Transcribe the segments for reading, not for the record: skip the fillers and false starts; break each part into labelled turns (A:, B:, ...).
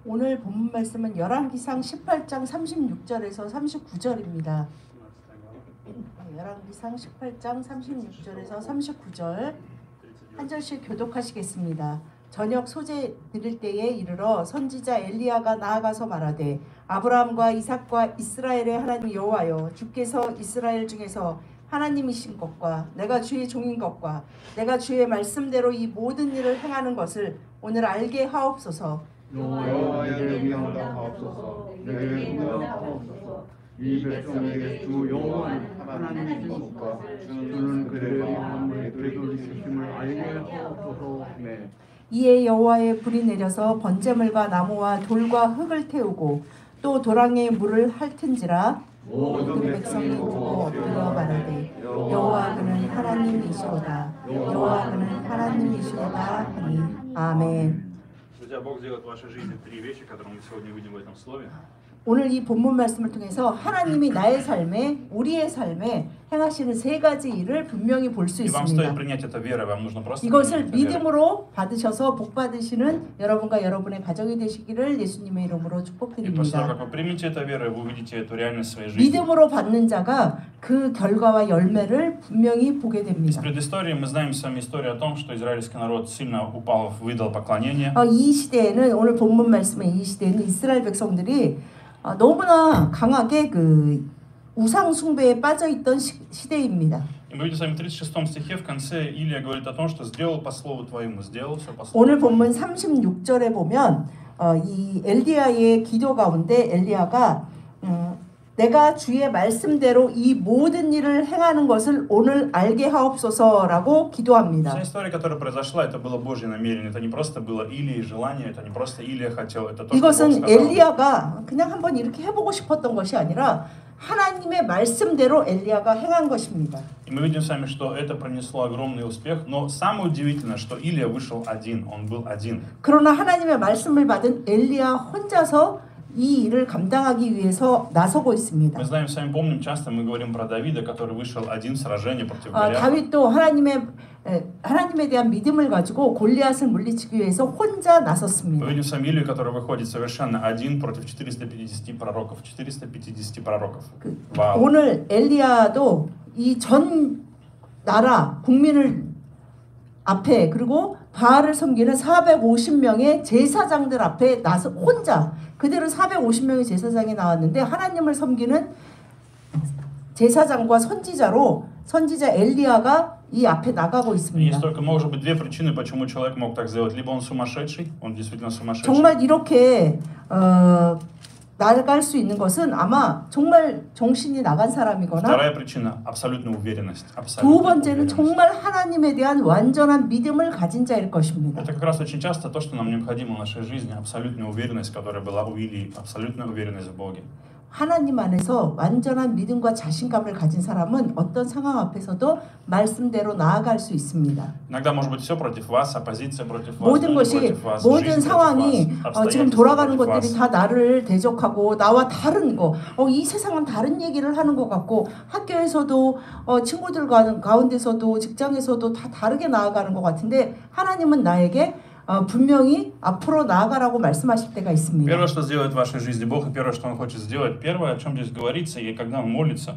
A: 오늘 본문 말씀은 열왕기상 18장 36절에서 39절입니다. 열왕기상 18장 36절에서 39절 한 절씩 교독하시겠습니다. 저녁 소재 드릴 때에 이르러 선지자 엘리야가 나아가서 말하되 아브라함과 이삭과 이스라엘의 하나님 여호와여 주께서 이스라엘 중에서 하나님이신 것과 내가 주의 종인 것과 내가 주의 말씀대로 이 모든 일을 행하는 것을 오늘 알게 하옵소서.
B: 여호와의 명하다 하옵소서. 내게 명하옵소서. 이 백성에게 주 여호와는 하나님이신 것과 주는 그들의 마음을 되돌리심을 알게 하옵소서. 네.
A: 이에 여호와의 불이 내려서 번제물과 나무와 돌과 흙을 태우고 또 도랑에 물을 핥은지라 모든 백성이 보고 엎드려 말하되 여호와 그는 하나님이시로다. 여호와 그는 하나님이시로다 하니 아멘. 오늘 이 본문 말씀을 통해서 하나님이 나의 삶에 우리의 삶에 행하시는 세 가지 일을 분명히 볼 수 있습니다. 이것을 믿음으로 받으셔서 복 받으시는 여러분과 여러분의 가정이 되시기를 예수님의 이름으로 축복드립니다. 믿음으로 받는 자가 그 결과와 열매를 분명히 보게 됩니다. 이 시대에는 오늘 본문 말씀의 이 시대에는 이스라엘 백성들이 너무나 강하게 그 우상 숭배에 빠져 있던 시대입니다. 오늘 본문 36절에 보면 이 엘리야의 기도 가운데 엘리야가 내가 주의 말씀대로 이 모든 일을 행하는 것을 오늘 알게 하옵소서라고 기도합니다. 이것은 엘리야가 그냥 한번 이렇게 해보고 싶었던 것이 아니라 하나님의 말씀대로 엘리야가 행한 것입니다.
C: Мы видим с вами, что это принесло огромный успех, но самое удивительное, что Илия вышел один, он был один.
A: 그러나 하나님의 말씀을 받은 엘리야 혼자서 이 일을 감당하기 위해서 나서고 있습니다.
C: Мы знаем, с вами помним, часто мы говорим про Давида, который вышел один в сражение против Голиафа.
A: 다윗도 하나님에 대한 믿음을 가지고 골리앗을 물리치기 위해서 혼자 나섰습니다.
C: Мы видим с вами Илию, который выходит совершенно один против 450 пророков. 450 пророков.
A: 오늘 엘리야도 이 전 나라 국민을 앞에 그리고 바알을 섬기는 450명의 제사장들 앞에 나서 혼자 그대로 450명의 제사장이 나왔는데 하나님을 섬기는 제사장과 선지자 엘리야가 이 앞에 나가고 있습니다.
C: Есть только, может быть, две причины, почему человек мог так сделать. Либо он сумасшедший, он действительно сумасшедший.
A: 정말 이렇게 나갈 수 있는 것은 아마 정말 정신이 나간 사람이거나
C: Вторая причина абсолютная уверенность.
A: 두 번째는 정말 하나님에 대한 완전한 믿음을 가진 자일 것입니다.
C: Это как раз очень часто то, что нам необходимо в нашей жизни, абсолютная уверенность, которая была у Илии, абсолютная уверенность в Боге.
A: 하나님 안에서 완전한 믿음과 자신감을 가진 사람은 어떤 상황 앞에서도 말씀대로 나아갈 수 있습니다.
C: Иногда может быть все против вас, оппозиция против вас,
A: 모든 것이 모든 상황이 지금 돌아가는 것들이 다 나를 대적하고 나와 다른 거, 이 세상은 다른 얘기를 하는 것 같고 학교에서도 친구들 가운데서도 직장에서도 다 다르게 나아가는 것 같은데 하나님은 나에게 분명히 앞으로 나아가라고 말씀하실 때가 있습니다.
C: Первое, что сделает в вашей жизни Бог, и первое, что Он хочет сделать, первое, о чем здесь говорится, и когда Он молится,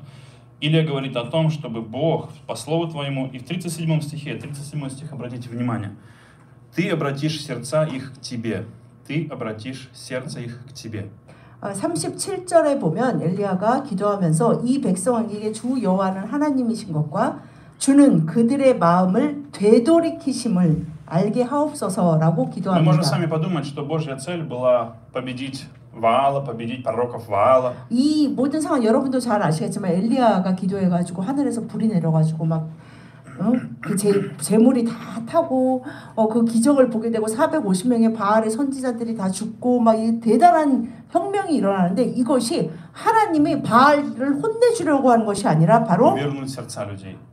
C: Илия говорит о том, чтобы Бог по слову Твоему, и в 37 стихе, 37 стих, обратите внимание, Ты обратишь сердца их к Тебе, Ты обратишь сердце их к Тебе.
A: 37절에 보면 엘리야가 기도하면서 이 백성에게 주 여호와는 하나님이신 것과 주는 그들의 마음을 되돌이키심을 알게 하옵소서라고 기도합니다.
C: Мы можем сами подумать, что Божья цель была победить Ваала, победить пророков Ваала.
A: 이 모든 상황 여러분도 잘 아시겠지만 엘리야가 기도해가지고 하늘에서 불이 내려가지고 막 그 재물이 다 타고 그 기적을 보게 되고 450명의 바알의 선지자들이 다 죽고 막 이 대단한 혁명이 일어나는데 이것이 하나님이 바알을 혼내주려고 하는 것이 아니라 바로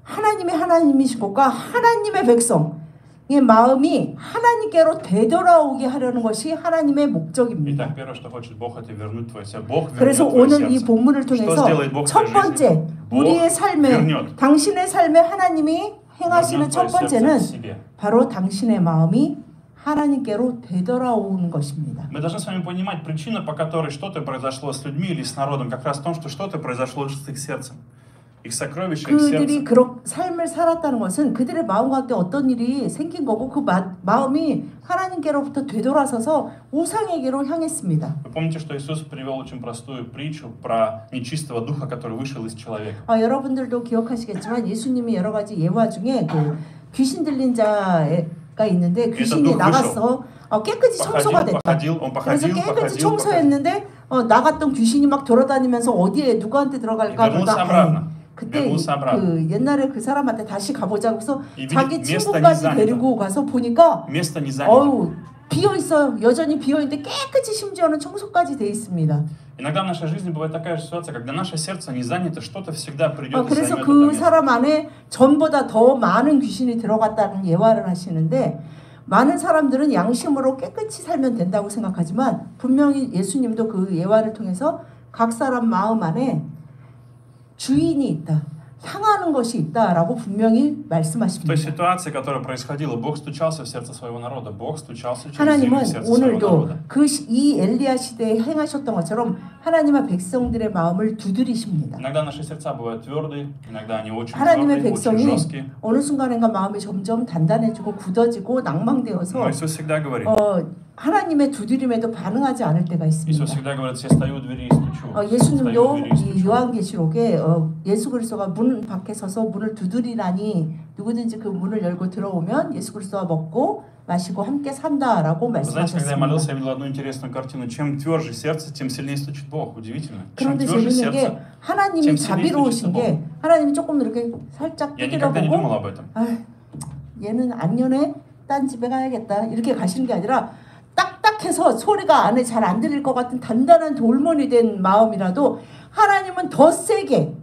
A: 하나님이신 것과 하나님의 백성 이 마음이 하나님께로 되돌아오게 하려는 것이 하나님의 목적입니다. 그래서 오늘 이 본문을 통해서 첫 번째 우리의 삶에 당신의 삶에 하나님이 행하시는 첫 번째는 바로 당신의 마음이 하나님께로 되돌아오는 것입니다.
C: Мы должны с вами понимать причину, по которой что-то произошло с людьми или с народом, как раз в том, что что-то произошло с их сердцем. Их сокровища, их
A: 그들이
C: сердце.
A: 그런 삶을 살았다는 것은 그들의 마음 가운데 어떤 일이 생긴 거고 그 마음이 하나님께로부터 되돌아서서 우상에게로 향했습니다.
C: Вы помните, что Иисус привел очень простую притчу про нечистого духа, который вышел из человека.
A: 여러분들도 기억하시겠지만 예수님이 여러 가지 예화 중에 그 귀신 들린 자가 있는데 귀신이 나갔어. 깨끗이 청소가 됐다. 그래서 깨끗이 청소했는데 나갔던 귀신이 막 돌아다니면서 어디에 누구한테 들어갈까 보다. 그때 그 옛날에 그 사람한테 다시 가보자고 해서 자기 친구까지 데리고 가서 보니까 비어 있어요. 여전히 비어 있는데 깨끗이 심지어는 청소까지 돼 있습니다.
C: Иногда в нашей жизни бывает такая ситуация, когда наше сердце не занято, что-то всегда придет и
A: 그래서
C: займет
A: 그
C: это место.
A: 사람 안에 전보다 더 많은 귀신이 들어갔다는 예화를 하시는데 많은 사람들은 양심으로 깨끗이 살면 된다고 생각하지만 분명히 예수님도 그 예화를 통해서 각 사람 마음 안에 주인이 있다. 향하는 것이 있다라고 분명히
C: В той
A: 말씀하십니다.
C: ситуации, которая происходила, Бог стучался в сердце своего народа. Бог стучался через
A: 하나님은
C: землю в сердце своего
A: 오늘도
C: народа.
A: 이 엘리야 시대에 행하셨던 것처럼 하나님의 백성들의 마음을 두드리십니다.
C: Иногда наши сердца бывают твердые, иногда они очень
A: 하나님의
C: твердые, очень
A: 백성이
C: жесткие.
A: 어느 순간인가 마음이 점점 단단해지고 굳어지고 낭망되어서
C: Но Иисус всегда говорит,
A: 하나님의 두드림에도 반응하지 않을 때가 있습니다.
C: Иисус всегда говорит, я стою у двери и стучу.
A: 예수님도
C: стою у двери и
A: 이
C: стучу.
A: 요한계시록에 예수 그리스도가 문 밖에 서서 문을 두드리나니 누구든지 그 문을 열고 들어오면 예수 그리스도와 먹고 마시고 함께 산다라고
C: Вы знаете, когда я молился,
A: 말씀하셨습니다.
C: я видел одну интересную картину. Чем тверже сердце, тем сильнее стучит Бог. Удивительно. Чем
A: 그런데
C: тверже
A: 재밌는 게
C: сердце,
A: 하나님이
C: 지금 신이
A: 자비로우신 게 하나님이 조금 이렇게 살짝
C: я никогда не
A: 두드려보고
C: думал об этом.
A: 얘는 안 연해? 딴 집에 가야겠다 이렇게 가시는 게 아니라 딱딱해서 소리가 안에 잘 안 들릴 것 같은 단단한 돌머리 된 마음이라도 하나님은 더 세게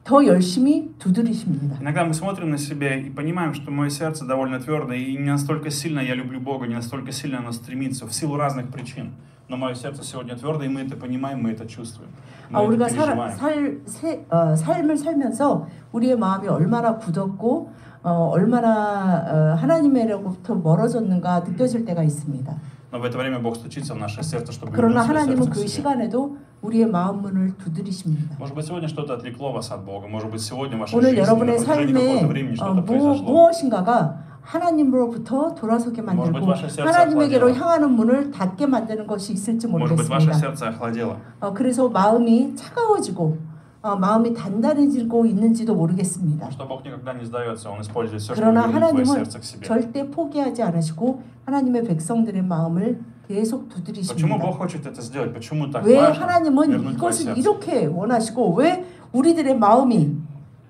A: 더 열심히 두드리십니다.
C: Иногда мы смотрим на себя и понимаем, что мое сердце довольно твердое, и не настолько сильно я люблю Бога, не настолько сильно оно стремится, в силу разных причин. Но мое сердце сегодня твердое, и мы это понимаем, мы это чувствуем. Мы
A: 우리가
C: это переживаем.
A: 삶을 살면서 우리의 마음이 얼마나 굳었고 얼마나 하나님으로부터 멀어졌는가 느껴질 때가 있습니다.
C: Но в это время Бог стучится в наше сердце, чтобы
A: 그러나
C: вернуть свое
A: 하나님은
C: сердце к
A: 그
C: себе.
A: 시간에도 우리의 마음 문을 두드리십니다.
C: Может быть, сегодня что-то отвлекло вас от Бога. Может быть, сегодня в вашей
A: 오늘
C: жизни на
A: 여러분의
C: протяжении
A: 삶에
C: какого-то времени что-то произошло.
A: 무엇인가가 하나님으로부터 돌아서게 만들고 하나님에게로 향하는 문을 닫게 만드는 것이 있을지
C: Может быть, ваше
A: 모르겠습니다.
C: сердце охладело.
A: 그래서 마음이 차가워지고 마음이 단단해지고 있는지도 모르겠습니다.
C: Что Бог никогда не сдается, Он использует все, чтобы
A: 그러나
C: вернуть твое
A: 하나님은
C: сердце к себе.
A: 절대 포기하지 않으시고 하나님의 백성들의 마음을 계속
C: Почему
A: 두드리십니다.
C: Bог хочет это сделать? Почему так
A: 왜
C: важно
A: 하나님은
C: вернуть твое
A: 이것을
C: сердце?
A: 이렇게 원하시고 왜 우리들의 마음이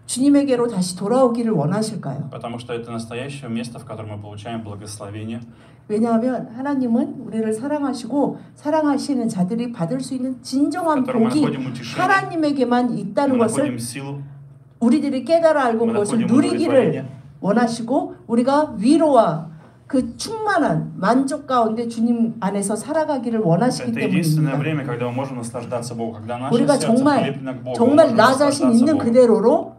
A: 주님에게로 다시 돌아오기를 원하실까요?
C: Потому что это настоящее место, в котором мы получаем благословение.
A: 왜냐하면 하나님은 우리를 사랑하시고 사랑하시는 자들이 받을 수 있는 진정한
C: в котором мы
A: 복이
C: находим утешение,
A: 하나님에게만 있다는
C: мы
A: 것을
C: находим силу,
A: 우리들이 깨달아 알고
C: мы
A: 그것을
C: находим
A: 누리기를
C: удовлетворение.
A: 원하시고 우리가 위로와 그 충만한 만족 가운데 주님 안에서 살아가기를 원하시기
C: Это единственное
A: 때문입니다.
C: время, когда мы можем наслаждаться Богом, когда наше
A: 우리가
C: сердце
A: 정말
C: прилеплено к Богу, мы
A: 정말
C: можем
A: 나 자신
C: наслаждаться
A: 있는
C: Богом.
A: 그대로로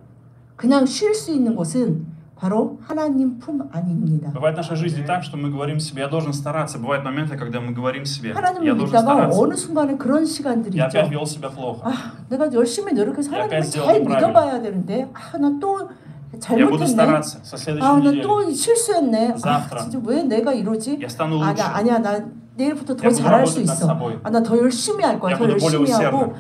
A: 그냥 쉴 수 있는 곳은 바로 하나님 품 안입니다.
C: Бывает в нашей жизни так, что мы говорим себе, я должен стараться. Бывают моменты, когда мы говорим себе, я
A: 하나님을
C: должен
A: 믿다가
C: стараться.
A: 어느 순간에 그런 시간들이
C: Я
A: 있죠.
C: опять вел себя плохо.
A: 내가 열심히 노력해서
C: Я
A: 하나님을
C: опять сделал
A: 잘
C: неправильно.
A: 믿어봐야 되는데 나 또
C: Я буду
A: 잘못했네.
C: стараться со следующей
A: 나
C: недели.
A: 또 실수했네.
C: Завтра.
A: 진짜 왜 내가 이러지?
C: Я стану лучше.
A: 아니야, 나 내일부터 더
C: Я буду
A: 잘할 수
C: работать над
A: 있어.
C: собой.
A: 나 더 열심히 할 거야.
C: Я
A: 더
C: буду более
A: 열심히 하고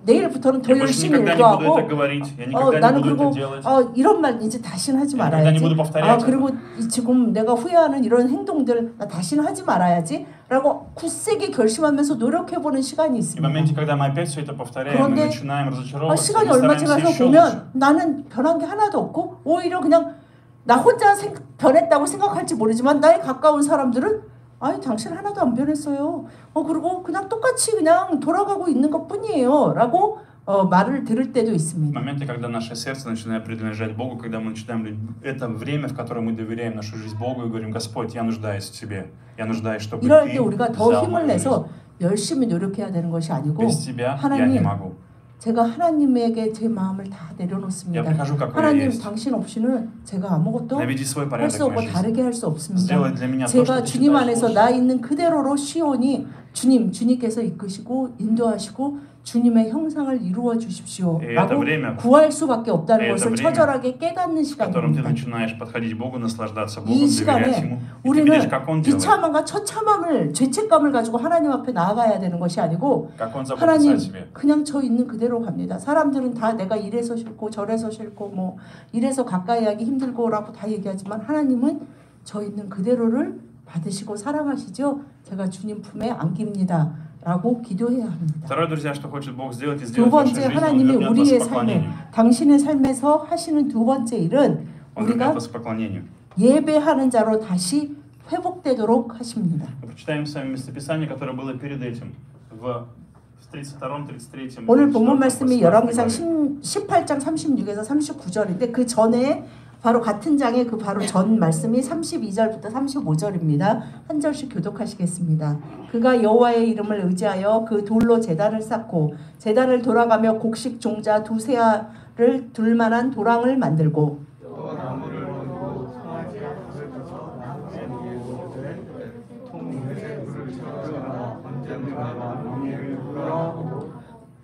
A: 내일부터는 더
C: Я больше
A: 열심히
C: никогда
A: 일도
C: не буду это
A: 하고
C: говорить. Я никогда
A: 나는
C: не буду
A: 그리고
C: это делать.
A: 이런 말 이제 다시는 하지
C: Я никогда
A: 말아야지.
C: не буду повторять
A: 그리고
C: это.
A: 지금 내가 후회하는 이런 행동들 나 다시는 하지 말아야지. 라고 굳세게 결심하면서 노력해보는 시간이
C: И в
A: 있습니다.
C: моменте, когда мы опять все это повторяем, мы
A: 그런데
C: начинаем разочаровываться,
A: 시간이
C: мы
A: 얼마
C: стараемся
A: 지나서
C: еще лучше.
A: 보면 나는 변한 게 하나도 없고 오히려 그냥 나 혼자 변했다고 생각할지 모르지만 나의 가까운 사람들은 아니 당신 하나도 안 변했어요. 그리고 그냥 똑같이 그냥 돌아가고 있는 것뿐이에요. 라고 말을 들을 때도
C: В
A: 있습니다.
C: моменты, когда наше сердце начинает принадлежать Богу, когда мы начинаем это время, в котором мы доверяем нашу жизнь Богу и говорим, Господь, я нуждаюсь в Тебе, я нуждаюсь, чтобы
A: 이럴
C: Ты
A: 때 우리가 더
C: взял
A: 힘을
C: мою жизнь.
A: 내서 열심히 노력해야 되는 것이 아니고
C: Без Тебя я не
A: 하나님
C: могу.
A: 제가 하나님에게 제 마음을 다
C: Я
A: 내려놓습니다.
C: прихожу, какой я
A: 하나님,
C: есть.
A: 당신 없이는 제가 아무것도
C: Наведи свой
A: 할 수
C: порядок в
A: 없고
C: моей жизни.
A: 다르게 할 수 없습니다.
C: Сделай для меня то,
A: 제가
C: что ты
A: 주님
C: считаешь
A: 안에서
C: лучше.
A: 나 있는 그대로로 시온이 주님께서 이끄시고 인도하시고 주님의 형상을 이루어 주십시오 라고 구할 수밖에 없다는 것을 처절하게 깨닫는
C: В котором ты
A: 시간입니다.
C: начинаешь подходить к Богу, наслаждаться
A: 이
C: Богом, доверять
A: 시간에
C: Ему. И ты видишь,
A: 우리는
C: как Он делает,
A: 비참함과 처참함을 죄책감을 가지고 하나님 앞에 나아가야 되는 것이 아니고
C: как Он заботится
A: 하나님
C: о тебе.
A: 그냥 저 있는 그대로 갑니다. 사람들은 다 내가 이래서 싫고 저래서 싫고 뭐 이래서 가까이 하기 힘들고라고 다 얘기하지만 하나님은 저 있는 그대로를 받으시고 사랑하시죠. 제가 주님 품에 안깁니다 라고 기도해야 합니다.
C: Второе, друзья, что хочет Бог сделать и
A: 두
C: сделать в нашей
A: 번째,
C: жизни, Он
A: 하나님이
C: вернет вас
A: 우리의
C: к
A: 삶에
C: поклонению.
A: 당신의 삶에서 하시는 두 번째 일은
C: Он вернет
A: 우리가
C: вас к поклонению.
A: 예배하는 자로 다시 회복되도록 하십니다.
C: Мы прочитаем с вами местописание, которое было перед этим, в 32-м, 33-м.
A: 오늘 본문 말씀이
C: 18
A: 열왕기상
C: главе.
A: 18장 36에서 39절인데 그 전에 바로 같은 장의 그 바로 전 말씀이 32절부터 35절입니다. 한 절씩 교독하시겠습니다. 그가 여호와의 이름을 의지하여 그 돌로 제단을 쌓고 제단을 돌아가며 곡식 종자 두세 알을 둘 만한 도랑을 만들고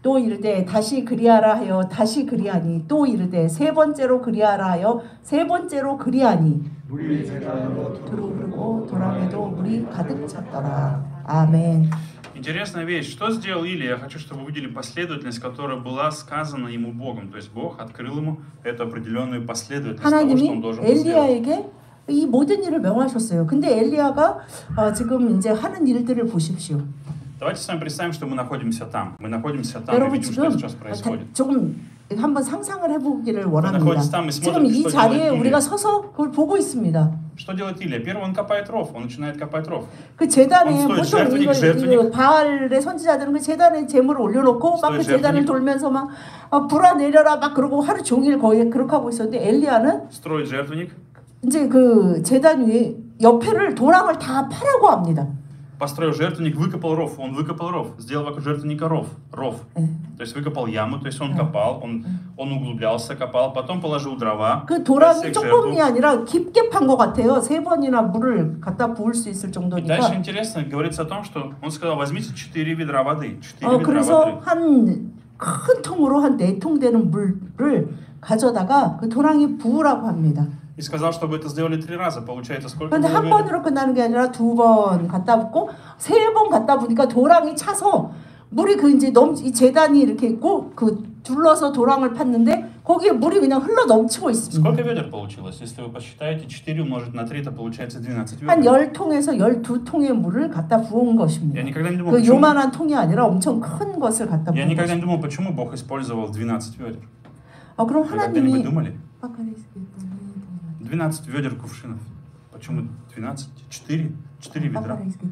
A: 또 이르되 다시 그리하라 하여 다시 그리하니 또 이르되 세 번째로 그리하라 하여 세 번째로 그리하니 두루 흐르고 도랑에도 물이 가득 찼더라. 아멘.
C: Интересная вещь. Что сделал Илия? Я хочу, чтобы вы увидели последовательность, которая была сказана ему Богом. То есть Бог открыл ему эту определенную последовательность того, что он
A: 하나님이
C: должен был сделать.
A: 엘리야에게 이 모든 일을 명하셨어요. 근데 엘리야가 지금 이제 하는 일들을 보십시오.
C: Давайте с вами представим, что мы находимся там. Мы находимся там и
A: 여러분
C: видим, что
A: 지금
C: сейчас происходит.
A: 조금 한번 상상을 해보기를 원합니다.
C: находитесь там и
A: 지금
C: смотрите,
A: 이
C: что
A: 자리에
C: делает
A: 우리가
C: Илия.
A: 서서 그걸 보고 있습니다.
C: Что делает Илия? Первый, он копает ров. Он начинает копать ров.
A: 그 제단에
C: Он стоит
A: 보통 이거
C: жертвенник.
A: 바알의 선지자들은 그 제단에 제물을 올려놓고 막 그
C: стоит
A: 제단을
C: жертвенник.
A: 돌면서 막 불아 내려라 막 그러고 하루 종일 거의 그렇게 하고 있었는데 엘리야는
C: Строит жертвенник.
A: 이제 그 제단 위에 옆에를 도랑을 다 파라고 합니다.
C: Построил жертвенник, выкопал ров. Он выкопал ров. Сделал вокруг жертвенника ров. То есть выкопал яму, то есть он копал, он углублялся, копал, потом положил дрова.
A: 그 도랑이
C: засек
A: 조금이
C: жертву.
A: 아니라 깊게 판 것 같아요. 3번이나 물을 갖다 부을 수 있을
C: И
A: 정도니까.
C: дальше интересно говорится о том, что он сказал, возьмите 4 ведра воды. 4 ведра
A: 그래서
C: воды.
A: 한 큰 통으로 한 4통 되는 물을 가져다가 그 도랑이 부으라고 합니다.
C: И сказал, чтобы это сделали 3 раза. Получается, сколько
A: 그런데
C: было
A: 한
C: ведер?
A: 번으로 끝나는 게 아니라 2번 갖다 붓고 3번 갖다 부니까 도랑이 차서 물이 그 이제 이 재단이 이렇게 있고 그 둘러서 도랑을 팠는데 거기에 물이 그냥 흘러 넘치고 있습니다.
C: Сколько ведер получилось? Если вы посчитаете, 4 умножить на 3, это получается 12
A: 한
C: ведер.
A: 10통에서 12통의 물을 갖다 부은 것입니다.
C: Я никогда не думал,
A: 그
C: почему...
A: 요만한 통이 아니라 엄청 큰 것을 갖다
C: Я
A: 부은
C: никогда
A: 것입니다.
C: не думал, почему Бог использовал 12 ведер.
A: 그럼
C: Вы когда-нибудь
A: 하나님이
C: думали? 12 ведер кувшинов. Почему 12? 4? 4 ведра. 2, 3.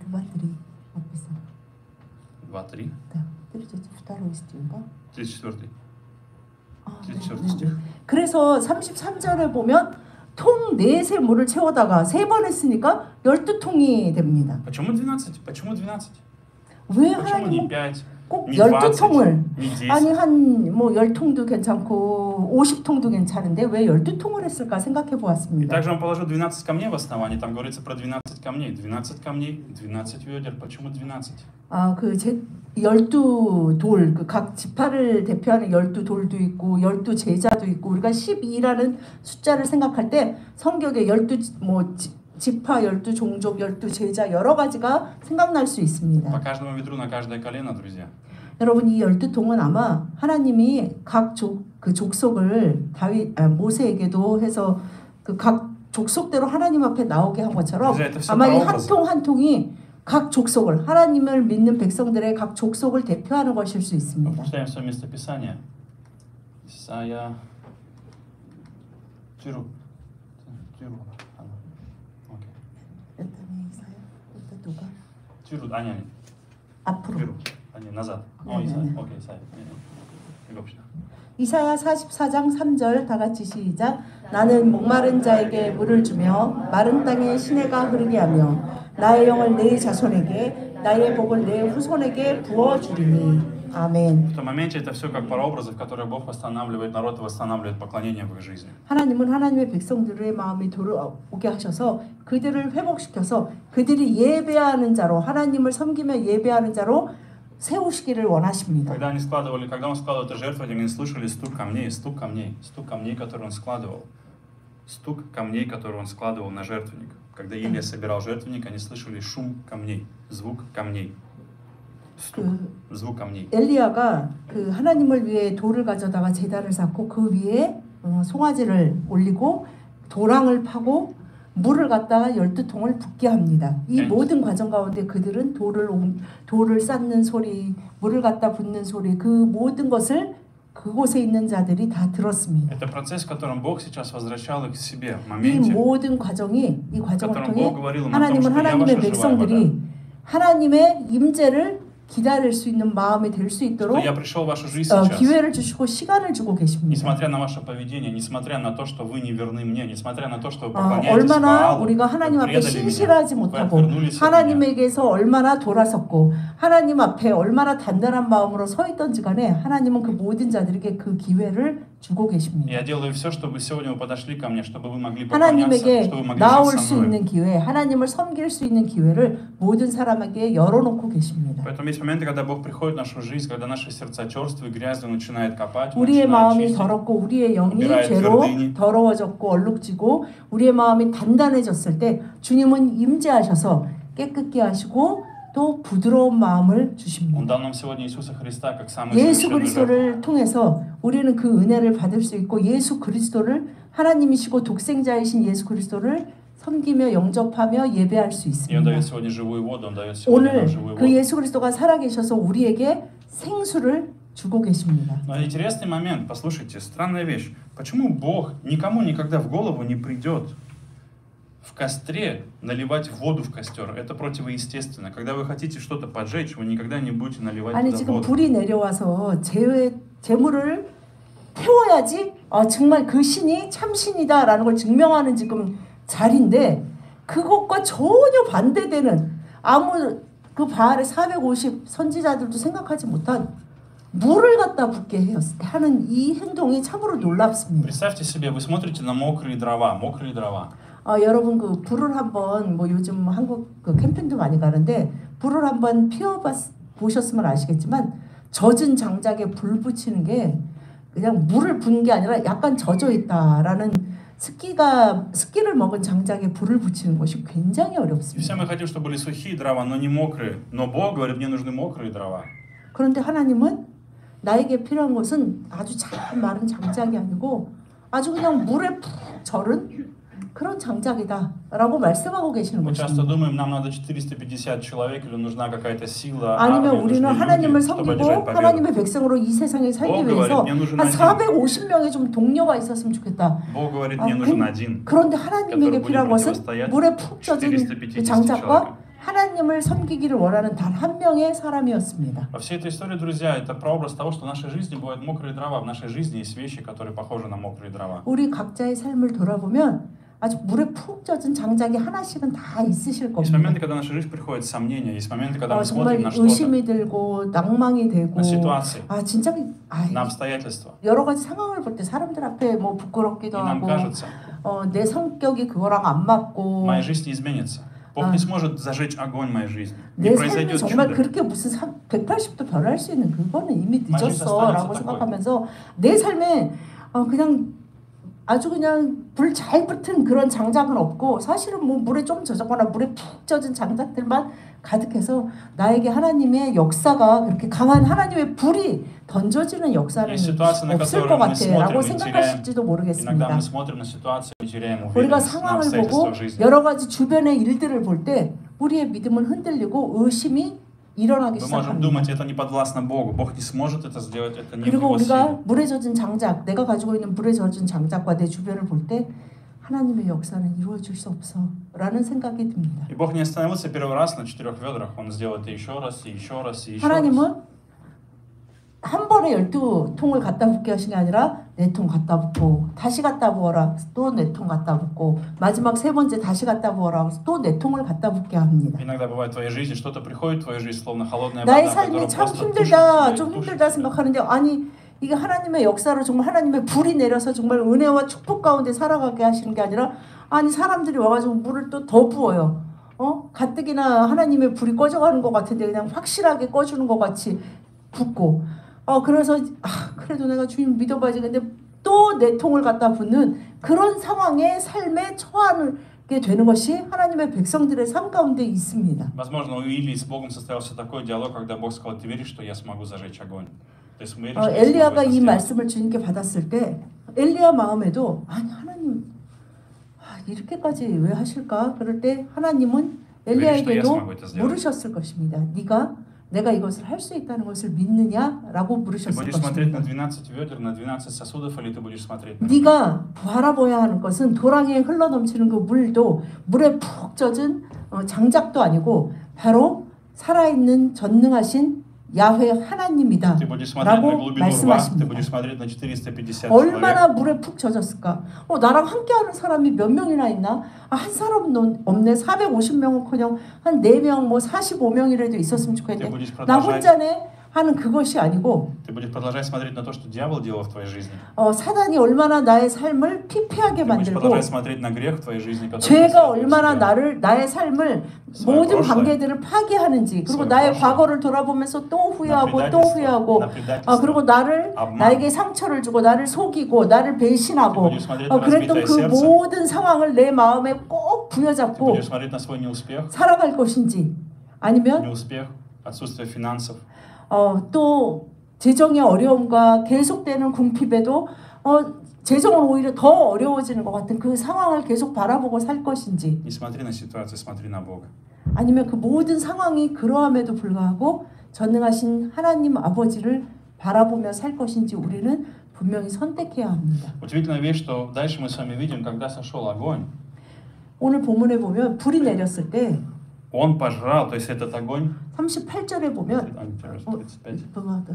C: 34. 34 стих.
A: 그래서 33절에 보면 통 넷의 물을 채우다가 3번 했으니까 12통이 됩니다.
C: Почему 12? Почему 12?
A: 왜
C: Почему не
A: 하나님은
C: 5?
A: 꼭
C: Не 20?
A: 12통을
C: Не 10?
A: 아니 한 뭐 10통도 괜찮고 50통도 괜찮은데 왜 12통을 했을까 생각해
C: И
A: 보았습니다.
C: также он положил 12 камней в основании. Там говорится про 12 камней. 12 камней, 12 ведер. Почему 12?
A: 그 12돌, 그 각 지파를 대표하는 12돌도 있고 12제자도 있고 우리가 12라는 숫자를 생각할 때 성경에 12 뭐 지파, 12종족, 12제자 여러 가지가 생각날 수 있습니다.
C: По каждому ведру на каждое колено, друзья.
A: 여러분 이 12통은 아마 하나님이 각 족속을 모세에게도 해서 그 각 족속대로 하나님 앞에 나오게 한 것처럼 아마 이 한 통 한 통이 각 족속을 하나님을 믿는 백성들의 각 족속을 대표하는 것일 수 있습니다.
C: Читаем свое местописание. Исайя. Тиру. Тиру. 아니.
A: 앞으로.
C: Тиру. 아니, назад.
A: 네,
C: 이사야.
A: 네.
C: 오케이, 이사야. 읽읍시다.
A: 이사야 44장 3절 다 같이 시작. 나는 목마른 자에게 물을 주며 마른 땅에 시내가 흐르게 하며 나의 영을 내 자손에게 나의 복을 내 후손에게 부어 주리니 아멘.
C: В том моменте это все как прообразы, в которых Бог восстанавливает народ и восстанавливает поклонение в их жизни.
A: 하나님은 하나님의 백성들의 마음이 돌아오게 하셔서 그들을 회복시켜서 그들이 예배하는 자로 하나님을 섬기며 예배하는 자로 세우시기를 원하십니다.
C: Когда он складывал это жертвование, они слышали стук камней, которые он складывал. Стук камней, которые он складывал на жертвенник. Когда Илия собирал жертвенник, они слышали шум камней, звук камней. стук, звук камней.
A: 엘리야가 그 하나님을 위해 돌을 가져다가 제단을 쌓고 그 위에 송아지를 올리고 도랑을 파고 물을 갖다가 12통을 붓게 합니다. 이 모든 과정 가운데 그들은 돌을 쌓는 소리, 물을 갖다 붓는 소리, 그 모든 것을 그곳에 있는 자들이 다 들었습니다.
C: Это процесс, в котором Бог сейчас возвращал их к себе. В
A: 이
C: моменте,
A: 모든 과정이 이 과정을
C: котором
A: 통해
C: Бог говорил им о том,
A: 하나님은
C: что я
A: 하나님의
C: ваша живая вода.
A: 백성들이 하나님의 임재를 기다릴 수 있는 마음이 될 수 있도록
C: Что я пришел в вашу жизнь сейчас.
A: 기회를 주시고 시간을 주고 계십니다.
C: Несмотря на ваше поведение, несмотря на то, что вы не верны мне, несмотря на то, что вы поклоняетесь
A: 얼마나
C: Ваалу,
A: 우리가 하나님
C: вы
A: 앞에
C: предали меня,
A: 신실하지
C: вы
A: 못하고
C: отвернулись от меня.
A: 하나님에게서 얼마나 돌아섰고 하나님 앞에 얼마나 단단한 마음으로 서 있던지 간에 하나님은 그 모든 자들에게 그 기회를 주고 계십니다.
C: Я делаю все, чтобы сегодня вы подошли ко мне, чтобы вы могли поклоняться,
A: 하나님에게
C: чтобы вы могли
A: 나올
C: жить
A: 수
C: со мной.
A: 있는 기회, 하나님을 섬길 수 있는 기회를 모든 사람에게 열어놓고 계십니다.
C: Поэтому есть моменты, когда Бог приходит в нашу жизнь, когда наши сердца черствые, грязные, начинает копать,
A: 우리의
C: начинает
A: 마음이
C: чистить.
A: 더럽고 우리의 영이
C: убирает
A: 죄로
C: твердыни.
A: 더러워졌고 얼룩지고 우리의 마음이 단단해졌을 때 주님은 임재하셔서 깨끗게 하시고 또 부드러운 마음을
C: Он
A: 주십니다.
C: дал нам сегодня Иисуса Христа как самый
A: 예수
C: совершенный жертву.
A: 그리스도를 통해서 우리는 그 은혜를 받을 수 있고 예수 그리스도를 하나님이시고 독생자이신 예수 그리스도를 섬기며 영접하며 예배할 수
C: И Он дает
A: 있습니다.
C: сегодня живую воду, Он дает сегодня
A: 오늘
C: нам живую
A: 그
C: воду.
A: 예수 그리스도가 살아계셔서 우리에게 생수를 주고 계십니다.
C: Но интересный момент, послушайте, странная вещь. Почему Бог никому никогда в голову не придет в костре наливать воду в костер? Это противоестественно. Когда вы хотите что-то поджечь, вы никогда не будете наливать
A: 아니
C: туда
A: 지금
C: воду.
A: 불이 내려와서 재물을 태워야지 정말 그 신이 참신이다라는 걸 증명하는 지금 자리인데 그것과 전혀 반대되는 그 바알의 450 선지자들도 생각하지 못한 물을 갖다 붓게 하는 이 행동이 참으로 놀랍습니다.
C: Представьте себе, вы смотрите на мокрые дрова.
A: 여러분 그 불을 한번 뭐 요즘 한국 그 캠핑도 많이 가는데 불을 한번 보셨으면 아시겠지만 젖은 장작에 불 붙이는 게 그냥 물을 붓는 게 아니라 약간 젖어 있다라는 습기를 먹은 장작에 불을 붙이는 것이 굉장히
C: И все
A: 어렵습니다.
C: мы хотим, чтобы были сухие дрова, но не мокрые. Но Бог говорит, мне нужны мокрые дрова.
A: 그런데 하나님은 나에게 필요한 것은 아주 잘 마른 장작이 아니고 아주 그냥 물에 푹 절은 그런 장작이다라고 말씀하고 계시는
C: Мы часто
A: 것입니다.
C: думаем, нам надо 450 человек или нужна какая-то сила,
A: 아니면
C: армия,
A: 우리는
C: нужны
A: 하나님을
C: люди, чтобы
A: 섬기고
C: одержать победу.
A: 하나님의 백성으로 이 세상에 살기
C: Бог
A: 위해서
C: говорит, мне нужен
A: 한
C: один.
A: 450명의 좀 동료가 있었으면 좋겠다.
C: Бог говорит, мне нужен один.
A: 그런데 하나님에게
C: который
A: 필요한
C: будет
A: 것은
C: противостоять
A: 물에 푹 젖은
C: 450
A: 그 장작과 하나님을 섬기기를 원하는 단 한 명의 사람이었습니다.
C: Во всей этой истории, друзья, это прообраз того, что в нашей жизни бывают мокрые дрова. В нашей жизни есть вещи, которые похожи на мокрые дрова.
A: 우리 각자의 삶을 돌아보면 아주 물에 푹 젖은 장작이 하나씩은 다 있으실
C: Есть
A: 겁니다.
C: моменты, когда в нашу жизнь приходят сомнения, есть моменты, когда мы
A: 정말
C: смотрим на что-то,
A: 의심이 들고 낭망이 되고
C: на ситуации,
A: 진짜
C: на обстоятельства.
A: 여러 가지 상황을 볼 때 사람들 앞에 뭐 부끄럽기도
C: И нам
A: 하고
C: кажется,
A: 내 성격이 그거랑 안 맞고
C: моя жизнь не изменится. Бог не сможет зажечь огонь в моей жизни. Не
A: 내 삶이
C: произойдет
A: 정말
C: чудо.
A: 그렇게 무슨 180도 변할 수 있는 그거는 이미
C: 맞아요.
A: 늦었어라고 생각하면서 내 삶에 그냥 아주 그냥 불 잘 붙은 그런 장작은 없고 사실은 뭐 물에 좀 젖었거나 물에 푹 젖은 장작들만 가득해서 나에게 하나님의 역사가 그렇게 강한 하나님의 불이 던져지는 역사는
C: Есть ситуации, на
A: 없을
C: которые
A: 것
C: мы смотрим
A: 같아라고
C: и
A: 생각하실지도
C: теряем. Иногда
A: 모르겠습니다.
C: мы смотрим на ситуацию и теряем
A: 우리가
C: уверенность на
A: 상황을 보고
C: обстоятельства жизни.
A: 여러 가지 주변의 일들을 볼 때 우리의 믿음은 흔들리고 의심이 일어나기
C: Мы можем
A: 시작합니다.
C: думать, это не подвластно Богу. Бог не сможет это сделать, это не в
A: 그리고
C: Его
A: 우리가
C: силе.
A: 물에 젖은 장작, 내가 가지고 있는 물에 젖은 장작과 내 주변을 볼 때 하나님의 역사는 이루어질 수 없어라는 생각이 듭니다.
C: И Бог не остановился первый раз на 4 ведрах. Он сделал это еще раз, и еще раз, и еще раз.
A: 하나님은 한 번에 12통을 갖다 붓게 하신 게 아니라 4통 갖다 붓고 다시 갖다 부어라 또 4통 갖다 붓고 마지막 세 번째 다시 갖다 부어라 또 4통을 갖다 붓게 합니다.
C: Иногда бывает в твоей жизни, что-то приходит в твою жизнь, словно холодная
A: 나의
C: вода,
A: 삶이
C: которая
A: 참
C: просто
A: 힘들다,
C: тушит
A: 좀
C: тебя,
A: 힘들다 생각하는데 아니 이게 하나님의 역사로 정말 하나님의 불이 내려서 정말 은혜와 축복 가운데 살아가게 하시는 게 아니라 아니 사람들이 와가지고 물을 또 더 부어요. 가뜩이나 하나님의 불이 꺼져가는 것 같은데 그냥 확실하게 꺼주는 것 같이 붓고 그래서 그래도 내가 주님 믿어봐야지. 근데 또 4통을 갖다 붓는 그런 상황의 삶에 처하게 되는 것이 하나님의 백성들의 삶 가운데 있습니다.
C: Возможно, у Илии с Богом состоялся такой диалог, когда Бог сказал: ты веришь, что я смогу зажечь огонь? То есть мы верим, что я смогу
A: 엘리야가
C: это
A: 이
C: сделать.
A: 말씀을 주님께 받았을 때 엘리야 마음에도 아니 하나님 이렇게까지 왜 하실까? 그럴 때 하나님은 엘리야에게도 물으셨을 것입니다. 네가 내가 이것을 할 수 있다는 것을 믿느냐라고
C: Ты
A: 물으셨을
C: будешь смотреть на
A: 것입니다.
C: 12 ведер, на 12 сосудов, или ты будешь смотреть на
A: 네가 바라봐야 하는 것은 도랑에 흘러넘치는 그 물도 물에 푹 젖은 장작도 아니고 바로 살아있는 전능하신 야훼 하나님이다
C: Ты будешь смотреть на
A: 라고
C: глубину рва, ты
A: 말씀하십니다.
C: будешь смотреть на 450
A: 얼마나
C: человек.
A: 물에 푹 젖었을까? 나랑 함께하는 사람이 몇 명이나 있나? 한 사람은 없네. 450명은커녕 한 4명, 뭐 45명이라도 있었으면
C: Ты
A: 좋겠네.
C: будешь
A: 나
C: продолжать,
A: 혼자네 하는 그것이 아니고
C: ты будешь продолжать смотреть на то, что дьявол делал в твоей жизни.
A: 사단이 얼마나 나의 삶을 피폐하게
C: Ты будешь
A: 만들고
C: продолжать смотреть на грех в твоей жизни, который
A: 죄가
C: преследует
A: 얼마나
C: тебя.
A: 나의 삶을
C: Свое
A: 모든
C: прошлое.
A: 관계들을 파괴하는지 그리고
C: Свое
A: 나의
C: прошлое.
A: 과거를 돌아보면서 또 후회하고 또
C: предательство,
A: 후회하고
C: на предательство.
A: 그리고
C: обман.
A: 나에게 상처를 주고 나를 속이고 나를
C: Ты
A: 배신하고
C: будешь смотреть на
A: 그랬던
C: разбитое
A: 그
C: сердце.
A: 모든 상황을 내 마음에 꼭
C: Ты
A: 부여잡고
C: будешь смотреть на свой неуспех,
A: 살아갈 것인지 아니면
C: неуспех, отсутствие финансов.
A: 또 재정의 어려움과 계속되는 궁핍에도 재정은 오히려 더 어려워지는 것 같은 그 상황을 계속 바라보고 살 것인지
C: Не смотри на ситуацию, смотри на Бога.
A: 아니면 그 모든 상황이 그러함에도 불구하고 전능하신 하나님 아버지를 바라보며 살 것인지 우리는 분명히 선택해야 합니다.
C: Удивительная вещь, что дальше мы с вами видим, когда сошел огонь,
A: 오늘 본문에 보면 불이 내렸을 때
C: он пожрал, то есть этот огонь,
A: 38절에 보면
C: 35,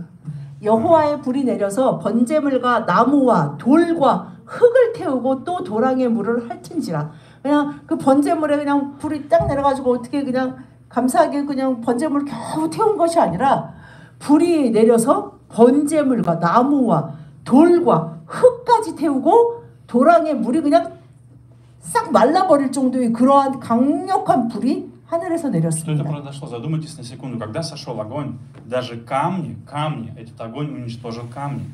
A: 여호와의 불이 내려서 번제물과 나무와 돌과 흙을 태우고 또 도랑의 물을 핥은지라. 그냥 그 번제물에 그냥 불이 딱 내려가지고 어떻게 그냥 감사하게 그냥 번제물 겨우 태운 것이 아니라 불이 내려서 번제물과 나무와 돌과 흙까지 태우고 도랑의 물이 그냥 싹 말라버릴 정도의 그러한 강력한 불이 하늘에서
C: Что это
A: 내렸습니다.
C: произошло? Задумайтесь на секунду. Когда сошел огонь, даже камни, этот огонь уничтожил камни.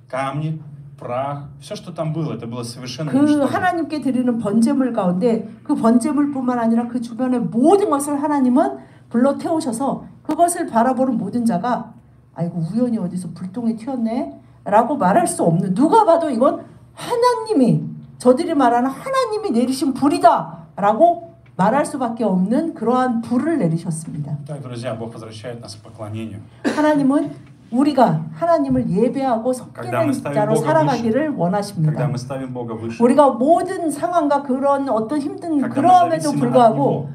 C: Камни, прах, все, что там было, это было совершенно
A: 그
C: уничтожено.
A: 하나님께 드리는 번제물 가운데 그 번제물뿐만 아니라 그 주변의 모든 것을 하나님은 불러 태우셔서 그것을 바라보는 모든 자가 아이고 우연히 어디서 불똥이 튀었네 라고 말할 수 없는, 누가 봐도 이건 하나님이, 저들이 말하는 하나님이 내리신 불이다 라고 말할 수밖에 없는 그러한 불을 내리셨습니다.
C: Так, друзья, Бог возвращает нас к поклонению.
A: 하나님은 우리가 하나님을 예배하고
C: Когда мы
A: 섬기는
C: ставим
A: 자로
C: Бога
A: 살아가기를
C: Когда
A: 원하십니다.
C: мы ставим Бога выше,
A: 우리가 모든 상황과 그런 어떤 힘든
C: когда мы
A: 그러함에도
C: зависим от
A: 불구하고
C: Него,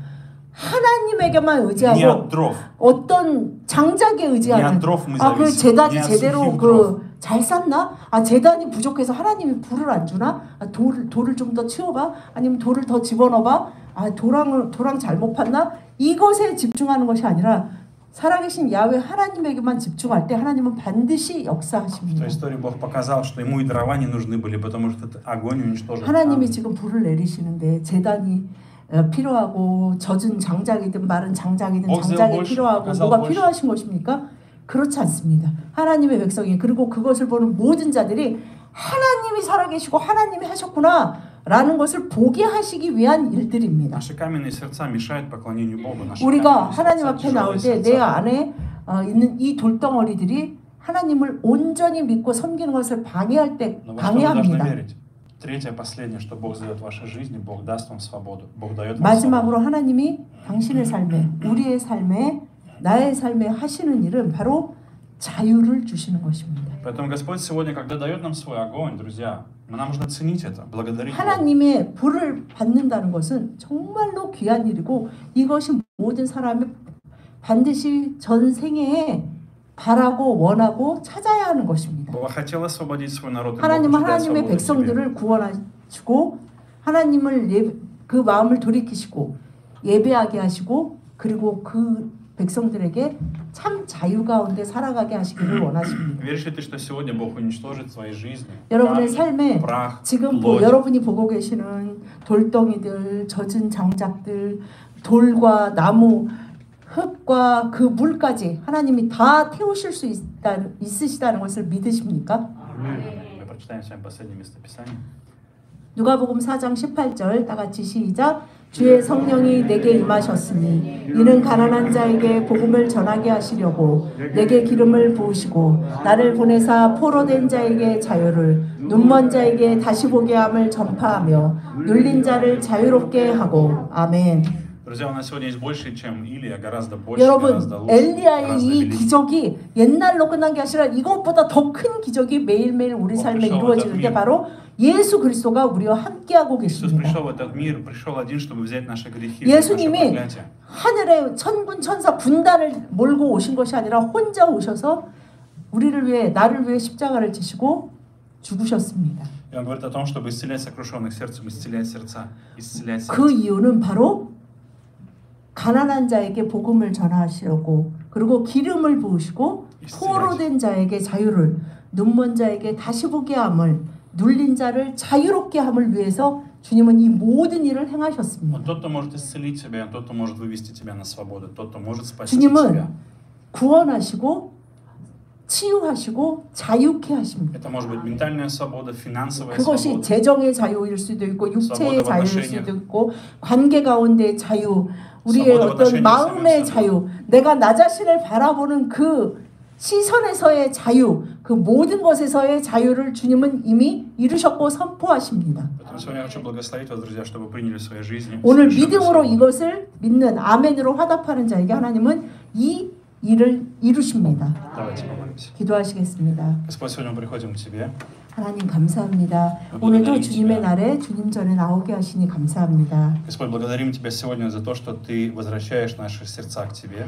A: 하나님에게만
C: не от
A: 의지하고
C: дров,
A: 어떤 장작에
C: не от
A: 의지하는
C: дров мы
A: 그
C: зависим,
A: 재단이
C: не от
A: 제대로
C: сухих дров.
A: 잘 쌌나? 재단이 부족해서 하나님이 불을 안 주나? 돌을 좀 더 치워봐? 아니면 돌을 더 집어넣어봐? 도랑 잘못 팠나? 이것에 집중하는 것이 아니라 살아계신 야훼 하나님에게만 집중할 때 하나님은 반드시
C: В
A: 역사하십니다.
C: той истории Бог показал, что ему и дрова не нужны были, потому что этот огонь уничтожил
A: 하나님이
C: камни.
A: 지금 불을 내리시는데 재단이 필요하고 젖은 장작이든 마른 장작이든 장작이 필요하고 뭐가 필요하신 것입니까? 그렇지 않습니다. 하나님의 백성이, 그리고 그것을 보는 모든 자들이 하나님이 살아계시고 하나님이 하셨구나 라는 것을 보게 하시기 위한 일들입니다.
C: Наши каменные сердца мешают поклонению Богу. Наши
A: 우리가
C: каменные
A: 하나님
C: сердца,
A: 앞에
C: тяжелые
A: 나올 때 내
C: сердца.
A: 안에 있는 이 돌덩어리들이 하나님을 온전히 믿고 섬기는 것을 방해할 때
C: Но во что вы должны
A: 방해합니다.
C: верить? Третье, последнее, что Бог сделает в вашей жизни, Бог даст вам свободу. Бог дает вам
A: 마지막으로
C: свободу.
A: 하나님이 당신의 삶에, 우리의 삶에, 나의 삶에 하시는 일은 바로 자유를 주시는 것입니다.
C: Поэтому Господь сегодня, когда дает нам свой огонь, друзья, нам нужно ценить это, благодарить Его.
A: 하나님의 불을 받는다는 것은 정말로 귀한 일이고 이것이 모든 사람이 반드시 전 생애에 바라고 원하고 찾아야 하는 것입니다.
C: Бог хотел освободить свой народ, и Бог
A: 하나님은
C: хочет дать
A: 하나님의
C: свободу тебе.
A: 백성들을 구원하시고 하나님을 그 마음을 돌이키시고 예배하게 하시고 그리고 그 백성들에게 참 자유 가운데 살아가게 하시기를 원하십니다.
C: Веришь ли ты, что сегодня Бог уничтожит твои жизни?
A: 여러분의
C: Камни,
A: 삶에
C: прах,
A: 지금
C: плоть.
A: 여러분이 보고 계시는 돌덩이들, 젖은 장작들, 돌과 나무, 흙과 그 물까지 하나님이 다 태우실 수 있으시다는 것을 믿으십니까?
C: Мы прочитаем с вами последнее местописание.
A: 누가복음 4장 18절 다 같이 시작. 주의 성령이 내게 임하셨으니 이는 가난한 자에게 복음을 전하게 하시려고 내게 기름을 부으시고 나를 보내사 포로된 자에게 자유를 눈먼 자에게 다시 보게 함을 전파하며 눌린 자를 자유롭게 하고 아멘.
C: Друзья, у нас сегодня есть больше, чем Илия, гораздо больше,
A: 여러분
C: гораздо лучше,
A: 엘리야의
C: гораздо
A: 이
C: величие.
A: 기적이 옛날로 끝난 게 아니라 이것보다 더 큰 기적이 매일매일 우리 삶에 이루어지는 게 바로 예수 그리스도가 우리와 함께하고
C: Иисус
A: 계십니다.
C: пришел в этот мир, пришел один, чтобы взять наши грехи, взять наше
A: 예수님이
C: проклятие.
A: 하늘의 천군 천사 군단을 몰고 오신 것이 아니라 혼자 오셔서 우리를 위해 나를 위해 십자가를 지시고 죽으셨습니다.
C: И он говорит о том, чтобы исцелять сокрушенных сердцем, исцелять сердца, исцелять
A: 그
C: сердца.
A: 이유는 바로 가난한 자에게 복음을 전하시려고 그리고 기름을 부으시고 포로된 자에게 자유를 눈먼 자에게 다시 보게 함을 눌린 자를 자유롭게 함을 위해서 주님은 이 모든 일을 행하셨습니다.
C: Он тот, кто может исцелить тебя, он тот, кто может вывести тебя на свободу, тот, кто может спасти
A: 주님은
C: тебя.
A: 구원하시고 치유하시고 자유케 하십니다.
C: Это может быть ментальная свобода, финансовая
A: 그것이
C: свобода,
A: 재정의 자유일 수도 있고 육체의
C: свобода в
A: 자유일
C: отношениях.
A: 수도 있고 관계 가운데의 자유, 우리의
C: свобода в
A: 어떤
C: отношениях
A: 마음의
C: с самим
A: 자유, 내가 나 자신을 바라보는 그 시선에서의 자유, 그 모든 것에서의 자유를 주님은 이미 이루셨고 선포하십니다.
C: Поэтому сегодня я хочу благословить вас, друзья, чтобы вы приняли в своей жизни
A: 오늘
C: совершенную
A: 믿음으로
C: свободу.
A: 이것을 믿는 아멘으로 화답하는 자에게 하나님은 이 일을 이루십니다.
C: Давайте помолимся.
A: 기도하시겠습니다.
C: Господь, сегодня мы приходим к Тебе.
A: 하나님 감사합니다. 오늘도 주님의 날에 주님 전에 나오게 하시니 감사합니다.
C: Господь, благодарим Тебя сегодня за то, что Ты возвращаешь наши сердца к Тебе.